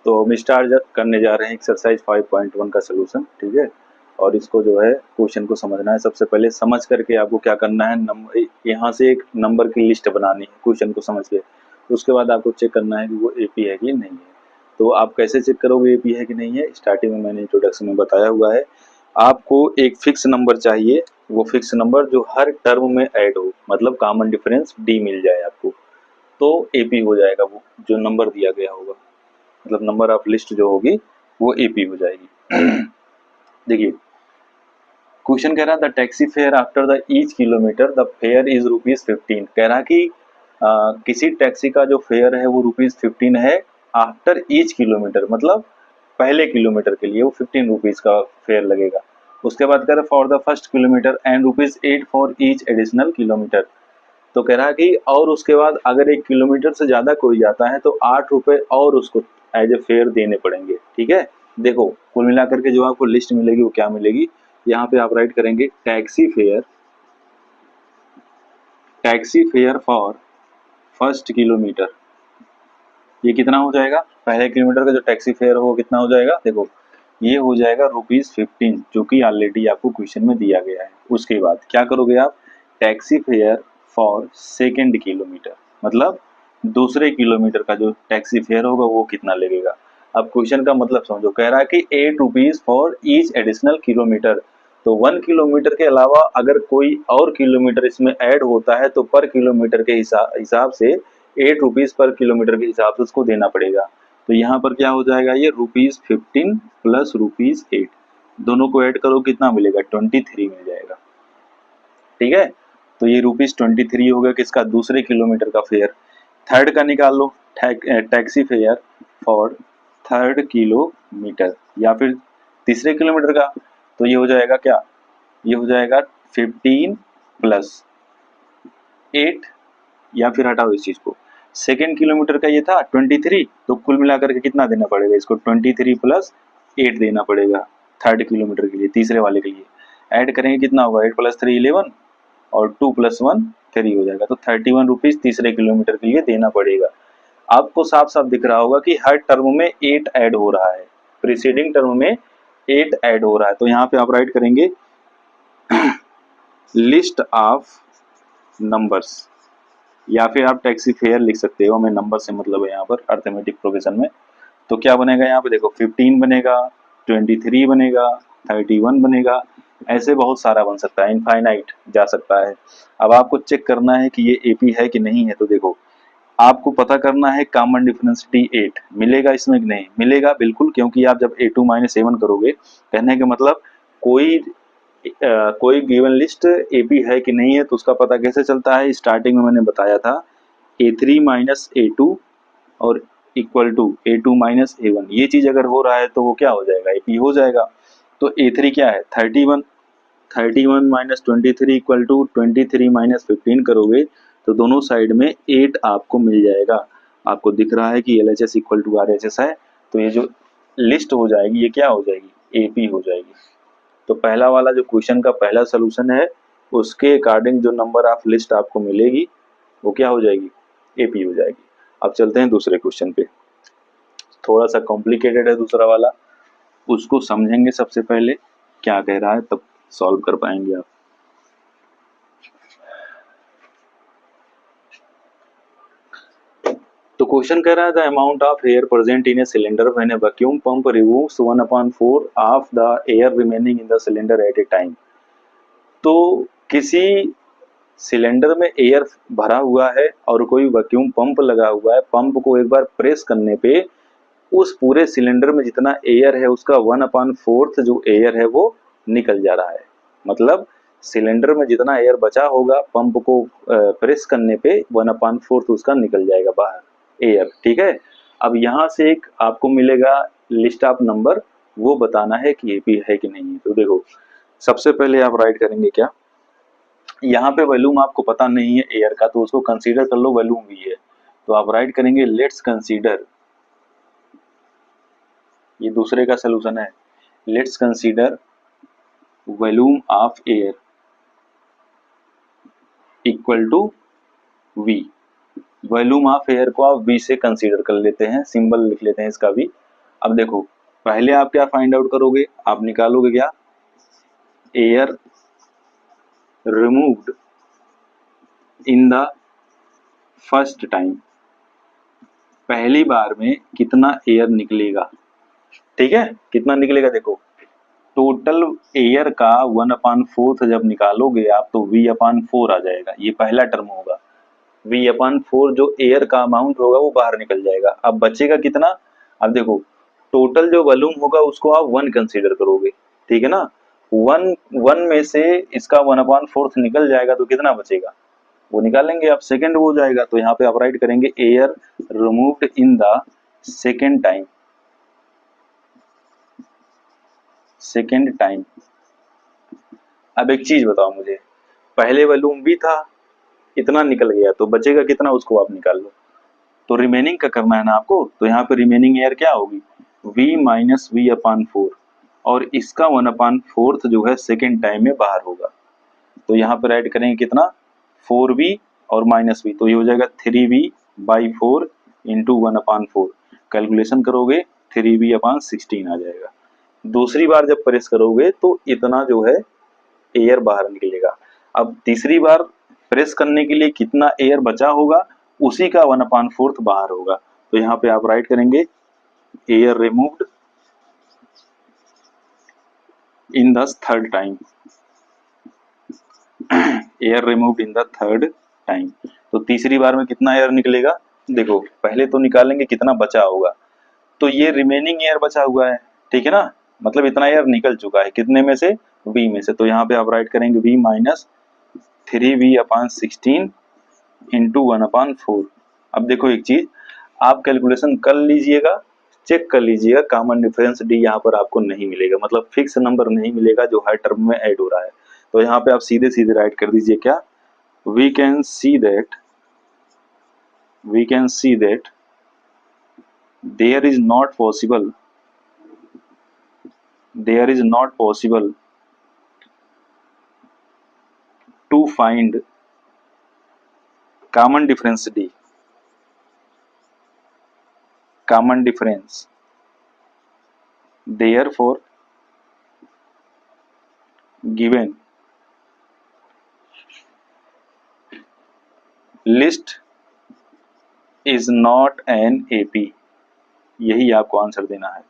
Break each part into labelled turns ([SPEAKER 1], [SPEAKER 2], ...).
[SPEAKER 1] तो हम स्टार्ट करने जा रहे हैं एक्सरसाइज 5.1 का सोल्यूशन, ठीक है। और इसको जो है क्वेश्चन को समझना है। सबसे पहले समझ करके आपको क्या करना है, नंबर यहाँ से एक नंबर की लिस्ट बनानी है क्वेश्चन को समझ के। तो उसके बाद आपको चेक करना है कि वो एपी है कि नहीं है। तो आप कैसे चेक करोगे एपी है कि नहीं है, स्टार्टिंग में मैंने इंट्रोडक्शन में बताया हुआ है। आपको एक फिक्स नंबर चाहिए, वो फिक्स नंबर जो हर टर्म में ऐड हो, मतलब कॉमन डिफरेंस डी मिल जाए आपको, तो एपी हो जाएगा। वो जो नंबर दिया गया होगा, मतलब नंबर ऑफ लिस्ट जो होगी वो एपी हो जाएगी। देखिए क्वेश्चन कह रहा the taxi fare after the each kilometre the fair is ₹15। कह रहा कि किसी टैक्सी का जो फेयर है वो ₹15 है आफ्टर ईच किलोमीटर, मतलब पहले किलोमीटर के लिए वो ₹15 का फेयर लगेगा। उसके बाद कह रहा for the first kilometre and ₹8 for each additional kilometre. तो कह रहा कि और उसके बाद अगर 1 किलोमीटर से ज़्यादा कोई जाता है तो ₹8 और उसको एज ए फेयर देने पड़ेंगे, ठीक है। देखो कुल मिलाकर के जो आपको लिस्ट मिलेगी वो क्या मिलेगी, यहाँ पे आप राइट करेंगे taxi fare for first kilometre. ये कितना हो जाएगा, पहले किलोमीटर का जो टैक्सी फेयर हो कितना हो जाएगा, देखो ये हो जाएगा ₹15, जो कि ऑलरेडी आपको क्वेश्चन में दिया गया है। उसके बाद क्या करोगे आप, taxi fare for second kilometre, मतलब दूसरे किलोमीटर का जो टैक्सी फेयर होगा वो कितना लगेगा। अब क्वेश्चन का मतलब समझो, कह रहा है कि ₹8 फॉर ईच एडिशनल किलोमीटर। तो 1 किलोमीटर के अलावा अगर कोई और किलोमीटर इसमें ऐड होता है तो पर किलोमीटर के हिसाब से ₹8 पर किलोमीटर के हिसाब से उसको देना पड़ेगा। तो यहाँ पर क्या हो जाएगा, ये ₹15 प्लस ₹8 दोनों को ऐड करो कितना मिलेगा, 23 मिल जाएगा, ठीक है। तो ये ₹23 हो गया किसका, दूसरे किलोमीटर का फेयर। थर्ड का निकाल लो, taxi fare for third kilometre या फिर तीसरे किलोमीटर का। तो ये हो जाएगा क्या, ये हो जाएगा 15 प्लस 8, या फिर हटाओ इस चीज को, सेकेंड किलोमीटर का ये था 23, तो कुल मिलाकर के कितना देना पड़ेगा इसको, 23 प्लस 8 देना पड़ेगा थर्ड किलोमीटर के लिए, तीसरे वाले के लिए। ऐड करेंगे कितना होगा, 8 प्लस 3 11 और 2 प्लस 1 3 हो जाएगा। तो ₹31 तीसरे किलोमीटर के लिए देना पड़ेगा। आपको साफ साफ दिख रहा होगा कि हर टर्म में 8 ऐड हो रहा है, प्रीसीडिंग टर्म में 8 ऐड हो रहा है। तो यहाँ पे आप राइट करेंगे लिस्ट ऑफ नंबर्स, या फिर आप टैक्सी फेयर लिख सकते हो, हमें नंबर से मतलब है यहाँ पर अर्थमेटिक प्रोग्रेशन में। तो क्या बनेगा यहाँ पे, देखो 15 बनेगा, 23 बनेगा, 31 बनेगा, ऐसे बहुत सारा बन सकता है, इनफाइनाइट जा सकता है। अब आपको चेक करना है कि ये एपी है कि नहीं है। तो देखो आपको पता करना है कॉमन डिफरेंस D8 मिलेगा इसमें कि नहीं मिलेगा, बिल्कुल, क्योंकि आप जब A2 - A1 करोगे, कहने का मतलब कोई गिवन लिस्ट एपी है कि नहीं है तो उसका पता कैसे चलता है। स्टार्टिंग में मैंने बताया था A3 - A2 और इक्वल टू A2 - A1, ये चीज अगर हो रहा है तो वो क्या हो जाएगा, एपी हो जाएगा। तो A3 क्या है 31, 31 - 23 इक्वल टू 23 - 15 करोगे तो दोनों साइड में 8 आपको मिल जाएगा। आपको दिख रहा है कि LHS इक्वल टू RHS है, तो ये जो लिस्ट हो जाएगी ये क्या हो जाएगी, एपी हो जाएगी। तो पहला वाला जो क्वेश्चन का पहला सोल्यूशन है उसके अकॉर्डिंग जो नंबर ऑफ लिस्ट आपको मिलेगी वो क्या हो जाएगी, एपी हो जाएगी। अब चलते हैं दूसरे क्वेश्चन पे, थोड़ा सा कॉम्प्लिकेटेड है दूसरा वाला, उसको समझेंगे सबसे पहले क्या कह रहा है, तब सॉल्व कर पाएंगे आप। तो क्वेश्चन कह रहा है the amount of air present in a cylinder when A vacuum pump removes 1/4 of the air remaining in the cylinder eight A time. तो किसी सिलेंडर में एयर भरा हुआ है और कोई वैक्यूम पंप लगा हुआ है, पंप को एक बार प्रेस करने पे उस पूरे सिलेंडर में जितना एयर है उसका 1/4 जो एयर है वो निकल जा रहा है। मतलब सिलेंडर में जितना एयर बचा होगा पंप को प्रेस करने पे 1/4 उसका निकल जाएगा बाहर एयर, ठीक है। अब यहाँ से एक आपको मिलेगा लिस्ट ऑफ नंबर, वो बताना है कि एपी है कि नहीं है। तो देखो सबसे पहले आप राइट करेंगे क्या, यहाँ पे वॉल्यूम आपको पता नहीं है एयर का, तो उसको कंसीडर कर लो वॉल्यूम भी है। तो आप राइट करेंगे लेट्स कंसीडर, ये दूसरे का सोल्यूशन है, let's consider volume of air equal to V। Volume of air को आप V से कंसीडर कर लेते हैं, सिंबल लिख लेते हैं इसका भी। अब देखो, पहले आप क्या फाइंड आउट करोगे, आप निकालोगे क्या, air removed in the first time, पहली बार में कितना एयर निकलेगा, ठीक है, कितना निकलेगा। देखो टोटल एयर का 1/4 जब निकालोगे आप तो V/4 आ जाएगा, ये पहला टर्म होगा। V/4 जो एयर का अमाउंट होगा वो बाहर निकल जाएगा। अब बचेगा कितना, अब देखो टोटल जो वॉल्यूम होगा उसको आप 1 कंसीडर करोगे, ठीक है ना, 1 में से इसका 1/4 निकल जाएगा तो कितना बचेगा, वो निकालेंगे आप, सेकंड हो जाएगा। तो यहाँ पे आप राइट करेंगे air removed in the second time, second time. अब एक चीज बताओ मुझे, पहले वॉल्यूम भी था, इतना निकल गया तो बचेगा कितना, उसको आप निकाल लो। तो रिमेनिंग का करना है ना आपको, तो यहाँ पे रिमेनिंग एयर क्या होगी, V माइनस V/4, और इसका 1/4 जो है सेकेंड टाइम में बाहर होगा। तो यहाँ पे राइट करेंगे कितना, 4V और माइनस V, तो ये हो जाएगा 3V/4 इंटू 1/4, कैलकुलेशन करोगे 3V/16 आ जाएगा। दूसरी बार जब प्रेस करोगे तो इतना जो है एयर बाहर निकलेगा। अब तीसरी बार प्रेस करने के लिए कितना एयर बचा होगा, उसी का 1/4 बाहर होगा। तो यहाँ पे आप राइट करेंगे air removed in the third time, air removed in the third time. तो तीसरी बार में कितना एयर निकलेगा, देखो पहले तो निकालेंगे कितना बचा होगा, तो ये रिमेनिंग एयर बचा हुआ है, ठीक है ना, मतलब इतना एयर निकल चुका है, कितने में से, V में से। तो यहाँ पे आप राइट करेंगे V माइनस 3V/16 इंटू 1/4। अब देखो एक चीज आप कैलकुलेशन कर लीजिएगा, चेक कर लीजिएगा, कॉमन डिफरेंस D यहाँ पर आपको नहीं मिलेगा, मतलब फिक्स नंबर नहीं मिलेगा जो हर टर्म में ऐड हो रहा है। तो यहाँ पे आप सीधे सीधे राइट कर दीजिए क्या, we can see that there is not possible to find common difference D, common difference, therefore given list is not an AP, यही आपको आंसर देना है।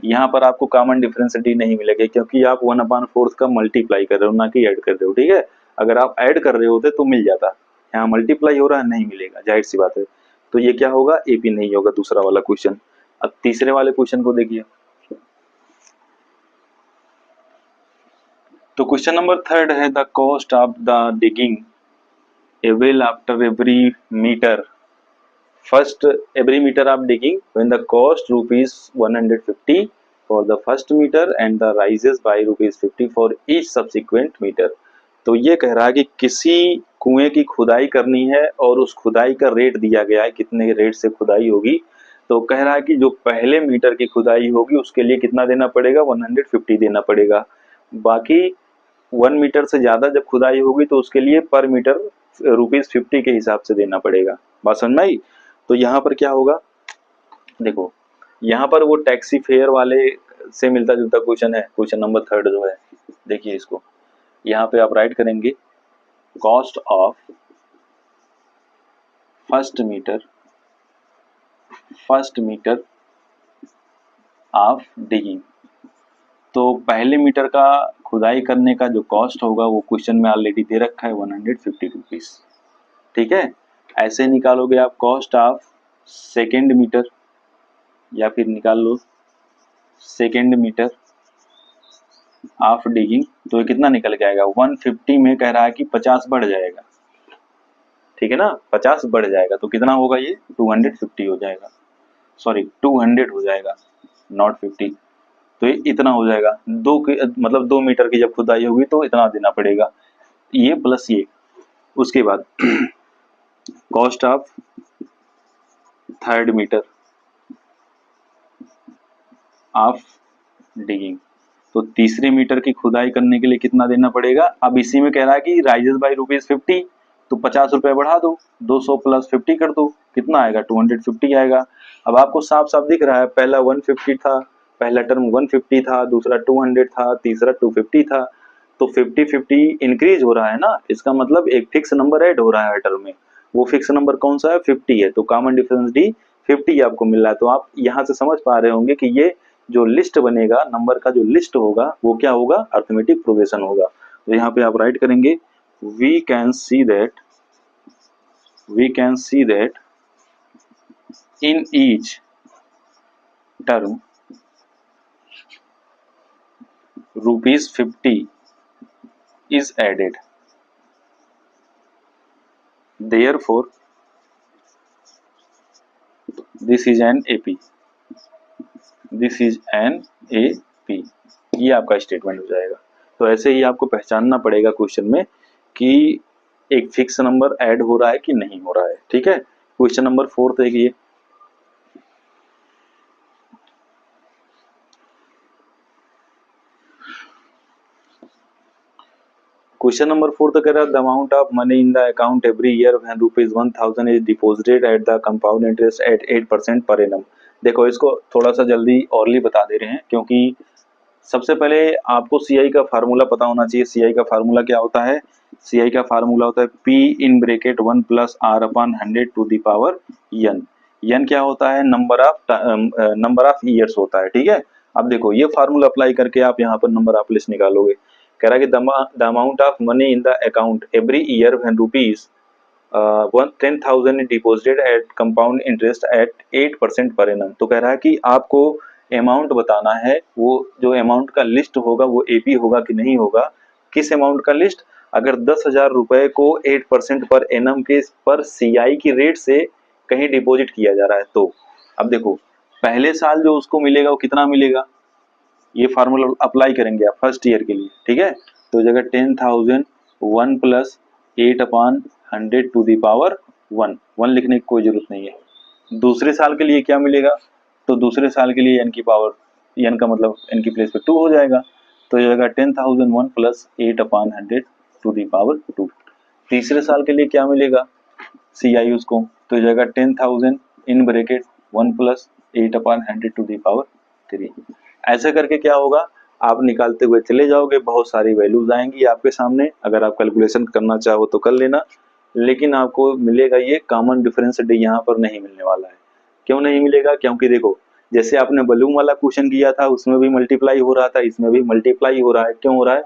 [SPEAKER 1] यहाँ पर आपको कॉमन डिफरेंस D नहीं मिलेगा क्योंकि आप 1/4 का मल्टीप्लाई कर रहे हो ना कि ऐड कर रहे हो, ठीक है, अगर आप ऐड कर रहे होते तो मिल जाता, यहाँ मल्टीप्लाई हो रहा है, नहीं मिलेगा, जाहिर सी बात है। तो ये क्या होगा, AP नहीं होगा, दूसरा वाला क्वेश्चन। अब तीसरे वाले क्वेश्चन को देखिए, तो क्वेश्चन नंबर 3 है the cost of the digging a well after every metre, first every metre of digging when the cost ₹150 for the first metre and the rises by ₹50 for each subsequent metre. तो ये कह रहा है कि किसी कुएं की खुदाई करनी है और उस खुदाई का रेट दिया गया है, कितने रेट से खुदाई होगी। तो कह रहा है कि जो पहले मीटर की खुदाई होगी उसके लिए कितना देना पड़ेगा, 150 देना पड़ेगा। बाकी 1 मीटर से ज्यादा जब खुदाई होगी तो उसके लिए पर मीटर ₹50 के हिसाब से देना पड़ेगा। बात समझ में आई। तो यहाँ पर क्या होगा, देखो यहाँ पर वो टैक्सी फेयर वाले से मिलता जुलता क्वेश्चन है, क्वेश्चन नंबर 3 जो है, देखिए इसको, यहाँ पे आप राइट करेंगे cost of first metre of digging. तो पहले मीटर का खुदाई करने का जो कॉस्ट होगा वो क्वेश्चन में ऑलरेडी दे रखा है, 150 रुपीज, ठीक है। ऐसे निकालोगे आप कॉस्ट ऑफ सेकेंड मीटर, या फिर निकाल लो सेकेंड मीटर ऑफ डिगिंग, तो ये कितना निकल के आएगा, 150 में कह रहा है कि 50 बढ़ जाएगा, ठीक है ना, 50 बढ़ जाएगा तो कितना होगा, ये 250 हो जाएगा, सॉरी 200 हो जाएगा, नॉट 50। तो ये इतना हो जाएगा, मतलब 2 मीटर की जब खुदाई होगी तो इतना देना पड़ेगा, ये प्लस ये। उसके बाद cost of third metre of digging, तो तीसरे मीटर की खुदाई करने के लिए कितना देना पड़ेगा। अब इसी में कह रहा है कि राइजेस बाय ₹50, तो 50 रुपए बढ़ा दो, 200 प्लस 50 कर दो, कितना आएगा 250 आएगा। अब आपको साफ साफ दिख रहा है, पहला 150 था, पहला टर्म 150 था, दूसरा 200 था, तीसरा 250 था, तो 50-50 इंक्रीज हो रहा है ना, इसका मतलब एक फिक्स नंबर ऐड हो रहा है हर टर्म में। वो फिक्स नंबर कौन सा है? 50 है, तो कॉमन डिफरेंस डी 50 आपको मिल रहा है। तो आप यहाँ से समझ पा रहे होंगे कि ये जो लिस्ट बनेगा, नंबर का जो लिस्ट होगा वो क्या होगा? अर्थमेटिक प्रोग्रेशन होगा। तो यहाँ पे आप राइट करेंगे we can see that in each term ₹50 is added. Therefore, this is an AP. This is an AP. ये आपका स्टेटमेंट हो जाएगा। तो ऐसे ही आपको पहचानना पड़ेगा क्वेश्चन में कि एक फिक्स नंबर ऐड हो रहा है कि नहीं हो रहा है। ठीक है, क्वेश्चन नंबर 4 देखिए। क्वेश्चन नंबर 4 तो कह रहा है the amount of money in the account every year when ₹1000 is deposited at the compound interest at 8% per annum. देखो इसको थोड़ा सा जल्दी औरली बता दे रहे हैं, क्योंकि सबसे पहले आपको सीआई का फार्मूला पता होना चाहिए। सीआई का फार्मूला क्या होता है? सीआई का फार्मूला होता है P in bracket 1 plus R upon 100 to the power n। n क्या होता है? नंबर ऑफ ईयर्स होता है। ठीक है, अब देखो ये फार्मूला अप्लाई करके आप यहाँ पर नंबर ऑफ लिस्ट निकालोगे। कह रहा है कि the amount of money in the account every year when rupees 10,000 deposited at compound interest at 8% per annum. तो कह रहा है कि आपको अमाउंट बताना है, वो जो अमाउंट का लिस्ट होगा वो एपी होगा कि नहीं होगा। किस अमाउंट का लिस्ट? अगर 10,000 रुपए को 8% पर एनम के पर सीआई की रेट से कहीं डिपॉजिट किया जा रहा है, तो अब देखो पहले साल जो उसको मिलेगा वो कितना मिलेगा, ये फार्मूला अप्लाई करेंगे आप फर्स्ट ईयर के लिए। ठीक है, तो जगह 10,000 1 plus 8 upon 100 to the power 1 लिखने की कोई जरूरत नहीं है। दूसरे साल के लिए क्या मिलेगा? तो दूसरे साल के लिए n की पावर, n का मतलब n की प्लेस पे 2 हो जाएगा, तो ये जगह 10,001 plus 8 upon 100 to the power 2। तीसरे साल के लिए क्या मिलेगा सी आई उसको? तो जगह 10,000 in bracket 1 plus 8 upon 100 to the power 3। ऐसे करके क्या होगा, आप निकालते हुए चले जाओगे, बहुत सारी वैल्यूज आएंगी आपके सामने। अगर आप कैलकुलेशन करना चाहो तो कर लेना, लेकिन आपको मिलेगा ये कॉमन डिफरेंस डी यहाँ पर नहीं मिलने वाला है। क्यों नहीं मिलेगा? क्योंकि देखो जैसे आपने बलून वाला क्वेश्चन किया था उसमें भी मल्टीप्लाई हो रहा था, इसमें भी मल्टीप्लाई हो रहा है। क्यों हो रहा है?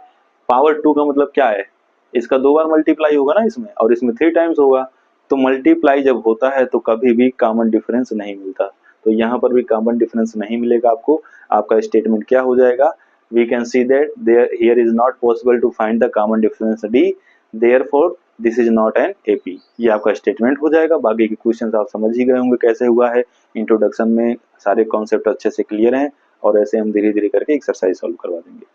[SPEAKER 1] पावर 2 का मतलब क्या है? इसका 2 बार मल्टीप्लाई होगा ना इसमें, और इसमें 3 टाइम्स होगा। तो मल्टीप्लाई जब होता है तो कभी भी कॉमन डिफरेंस नहीं मिलता। तो यहाँ पर भी कॉमन डिफरेंस नहीं मिलेगा आपको। आपका स्टेटमेंट क्या हो जाएगा? We can see that there here is not possible to find the common difference D, therefore this is not an AP. ये आपका स्टेटमेंट हो जाएगा। बाकी के क्वेश्चंस आप समझ ही गए होंगे कैसे हुआ है। इंट्रोडक्शन में सारे कॉन्सेप्ट अच्छे से क्लियर हैं, और ऐसे हम धीरे धीरे करके एक्सरसाइज सॉल्व करवा देंगे।